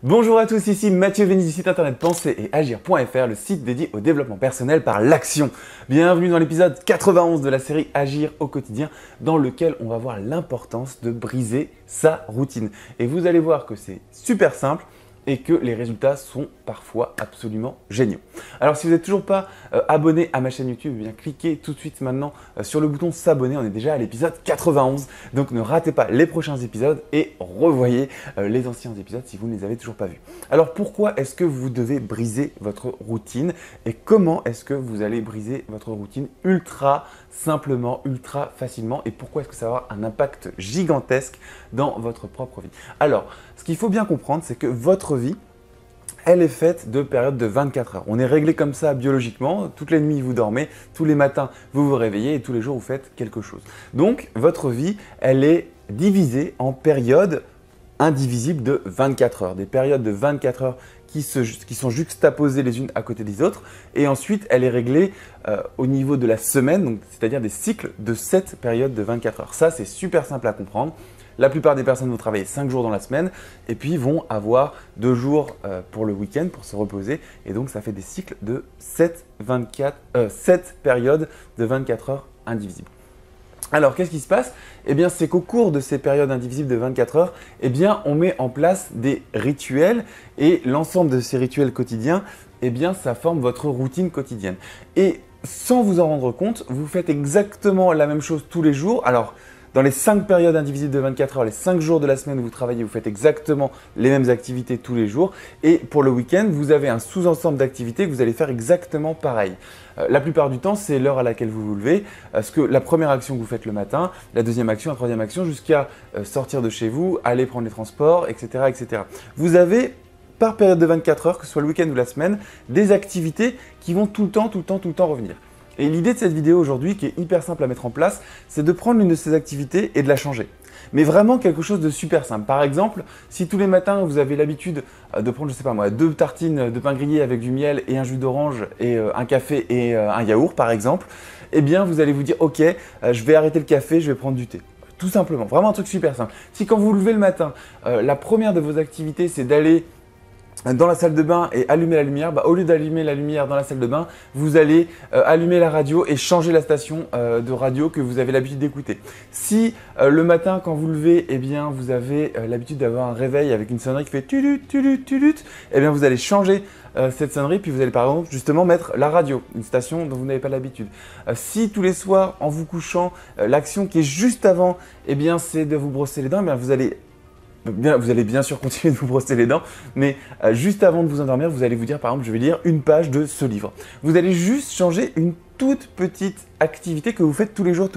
Bonjour à tous, ici Mathieu Vénis du site internet penser et agir.fr, le site dédié au développement personnel par l'action. Bienvenue dans l'épisode 91 de la série Agir au quotidien, dans lequel on va voir l'importance de briser sa routine. Et vous allez voir que c'est super simple et que les résultats sont parfois absolument géniaux. Alors si vous n'êtes toujours pas abonné à ma chaîne YouTube, eh bien cliquez tout de suite maintenant sur le bouton s'abonner. On est déjà à l'épisode 91, donc ne ratez pas les prochains épisodes et revoyez les anciens épisodes si vous ne les avez toujours pas vus. Alors pourquoi est-ce que vous devez briser votre routine et comment est-ce que vous allez briser votre routine ultra simplement, ultra facilement, et pourquoi est-ce que ça va avoir un impact gigantesque dans votre propre vie? Alors, ce qu'il faut bien comprendre, c'est que votre vie, elle est faite de périodes de 24 heures. On est réglé comme ça biologiquement. Toutes les nuits, vous dormez. Tous les matins, vous vous réveillez et tous les jours, vous faites quelque chose. Donc, votre vie, elle est divisée en périodes indivisibles de 24 heures. Des périodes de 24 heures qui sont juxtaposées les unes à côté des autres. Et ensuite, elle est réglée au niveau de la semaine, c'est-à-dire des cycles de 7 périodes de 24 heures. Ça, c'est super simple à comprendre. La plupart des personnes vont travailler 5 jours dans la semaine et puis vont avoir 2 jours pour le week-end pour se reposer. Et donc, ça fait des cycles de 7 périodes de 24 heures indivisibles. Alors, qu'est-ce qui se passe? Eh bien, c'est qu'au cours de ces périodes indivisibles de 24 heures, eh bien, on met en place des rituels et l'ensemble de ces rituels quotidiens, eh bien, ça forme votre routine quotidienne. Et sans vous en rendre compte, vous faites exactement la même chose tous les jours. Alors, dans les 5 périodes indivisibles de 24 heures, les 5 jours de la semaine où vous travaillez, vous faites exactement les mêmes activités tous les jours. Et pour le week-end, vous avez un sous-ensemble d'activités que vous allez faire exactement pareil. La plupart du temps, c'est l'heure à laquelle vous vous levez. Parce que la première action que vous faites le matin, la deuxième action, la troisième action, jusqu'à sortir de chez vous, aller prendre les transports, etc., etc. Vous avez par période de 24 heures, que ce soit le week-end ou la semaine, des activités qui vont tout le temps revenir. Et l'idée de cette vidéo aujourd'hui, qui est hyper simple à mettre en place, c'est de prendre l'une de ces activités et de la changer. Mais vraiment quelque chose de super simple. Par exemple, si tous les matins vous avez l'habitude de prendre, je sais pas moi, 2 tartines de pain grillé avec du miel et un jus d'orange et un café et un yaourt par exemple, eh bien vous allez vous dire ok, je vais arrêter le café, je vais prendre du thé. Tout simplement, vraiment un truc super simple. Si quand vous vous levez le matin, la première de vos activités c'est d'aller dans la salle de bain et allumer la lumière, au lieu d'allumer la lumière dans la salle de bain, vous allez allumer la radio et changer la station de radio que vous avez l'habitude d'écouter. Si le matin quand vous levez, eh bien vous avez l'habitude d'avoir un réveil avec une sonnerie qui fait tulut, tulut, tulut, eh bien vous allez changer cette sonnerie puis vous allez par exemple justement mettre la radio, une station dont vous n'avez pas l'habitude. Si tous les soirs en vous couchant, l'action qui est juste avant, eh bien c'est de vous brosser les dents, eh bien vous allez bien sûr continuer de vous brosser les dents, mais juste avant de vous endormir, vous allez vous dire par exemple, je vais lire une page de ce livre. Vous allez juste changer une toute petite activité que vous faites tous les jours,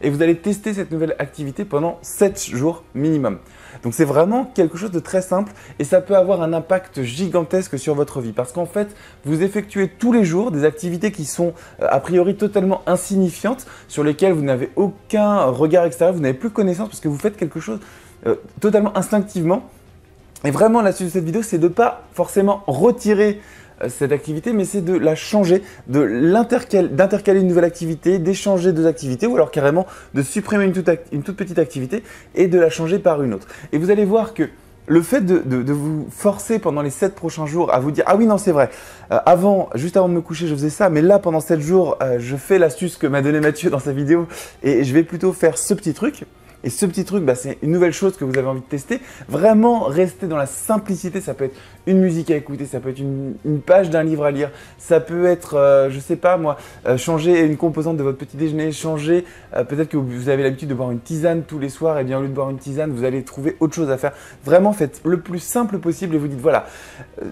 et vous allez tester cette nouvelle activité pendant 7 jours minimum. Donc c'est vraiment quelque chose de très simple et ça peut avoir un impact gigantesque sur votre vie parce qu'en fait, vous effectuez tous les jours des activités qui sont a priori totalement insignifiantes, sur lesquelles vous n'avez aucun regard extérieur, vous n'avez plus connaissance parce que vous faites quelque chose totalement instinctivement. Et vraiment l'astuce de cette vidéo, c'est de ne pas forcément retirer cette activité, mais c'est de la changer, d'intercaler une nouvelle activité, d'échanger 2 activités, ou alors carrément de supprimer une toute petite activité et de la changer par une autre. Et vous allez voir que le fait de vous forcer pendant les 7 prochains jours à vous dire « Ah oui, non, c'est vrai, juste avant de me coucher, je faisais ça, mais là, pendant 7 jours, je fais l'astuce que m'a donné Mathieu dans sa vidéo et je vais plutôt faire ce petit truc. » Et ce petit truc, c'est une nouvelle chose que vous avez envie de tester. Vraiment rester dans la simplicité. Ça peut être une musique à écouter, ça peut être une page d'un livre à lire, ça peut être, je sais pas moi, changer une composante de votre petit déjeuner, changer, peut-être que vous avez l'habitude de boire une tisane tous les soirs, et bien au lieu de boire une tisane, vous allez trouver autre chose à faire. Vraiment, faites le plus simple possible et vous dites voilà,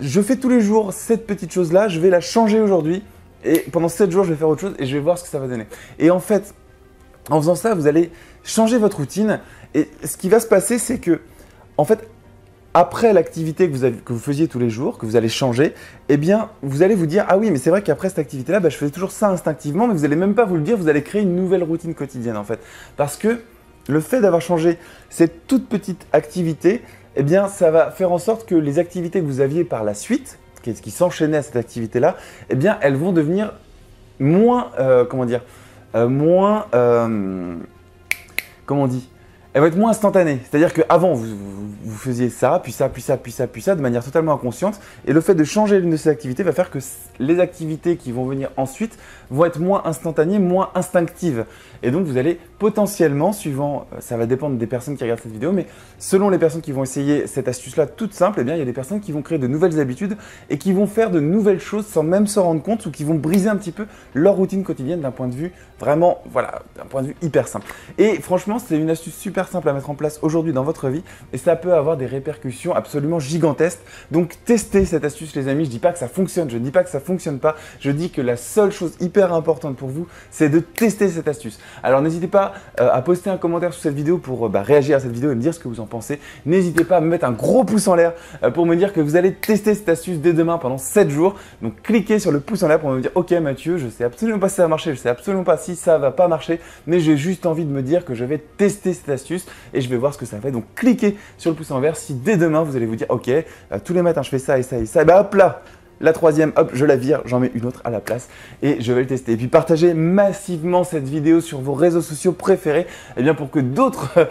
je fais tous les jours cette petite chose-là, je vais la changer aujourd'hui et pendant 7 jours, je vais faire autre chose et je vais voir ce que ça va donner. Et en fait, en faisant ça, vous allez changer votre routine et ce qui va se passer, c'est que, en fait, après l'activité que vous faisiez tous les jours, que vous allez changer, eh bien, vous allez vous dire « Ah oui, mais c'est vrai qu'après cette activité-là, je faisais toujours ça instinctivement, mais vous n'allez même pas vous le dire, vous allez créer une nouvelle routine quotidienne en fait. » Parce que le fait d'avoir changé cette toute petite activité, eh bien, ça va faire en sorte que les activités que vous aviez par la suite, qui s'enchaînaient à cette activité-là, eh bien, elles vont devenir moins, comment on dit, elle va être moins instantanée. C'est-à-dire qu'avant, vous faisiez ça, puis ça, puis ça, puis ça, puis ça, de manière totalement inconsciente. Et le fait de changer l'une de ces activités va faire que les activités qui vont venir ensuite vont être moins instantanées, moins instinctives. Et donc, vous allez potentiellement, suivant, ça va dépendre des personnes qui regardent cette vidéo, mais selon les personnes qui vont essayer cette astuce-là toute simple, eh bien, il y a des personnes qui vont créer de nouvelles habitudes et qui vont faire de nouvelles choses sans même s'en rendre compte ou qui vont briser un petit peu leur routine quotidienne d'un point de vue vraiment, voilà, d'un point de vue hyper simple. Et franchement, c'est une astuce super simple à mettre en place aujourd'hui dans votre vie et ça peut avoir des répercussions absolument gigantesques. Donc, testez cette astuce, les amis. Je ne dis pas que ça fonctionne, je ne dis pas que ça ne fonctionne pas. Je dis que la seule chose hyper importante pour vous, c'est de tester cette astuce. Alors, n'hésitez pas à poster un commentaire sous cette vidéo pour réagir à cette vidéo et me dire ce que vous en pensez. N'hésitez pas à me mettre un gros pouce en l'air pour me dire que vous allez tester cette astuce dès demain pendant 7 jours. Donc, cliquez sur le pouce en l'air pour me dire « Ok Mathieu, je ne sais absolument pas si ça va marcher, je ne sais absolument pas si ça va pas marcher, mais j'ai juste envie de me dire que je vais tester cette astuce et je vais voir ce que ça fait. » Donc, cliquez sur le pouce en vert si dès demain vous allez vous dire « Ok, tous les matins je fais ça et ça et ça. » Et ben hop là, la troisième, hop, je la vire, j'en mets une autre à la place et je vais le tester. Et puis partagez massivement cette vidéo sur vos réseaux sociaux préférés pour que d'autres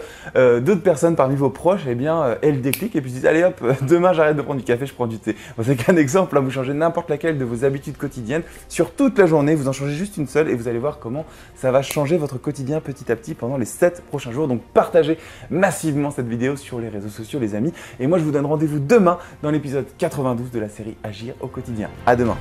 personnes parmi vos proches aient le déclic et puis se disent allez hop, demain j'arrête de prendre du café, je prends du thé. Bon, c'est qu'un exemple, là, vous changez n'importe laquelle de vos habitudes quotidiennes sur toute la journée, vous en changez juste une seule et vous allez voir comment ça va changer votre quotidien petit à petit pendant les 7 prochains jours. Donc partagez massivement cette vidéo sur les réseaux sociaux les amis. Et moi je vous donne rendez-vous demain dans l'épisode 92 de la série Agir au quotidien. À demain.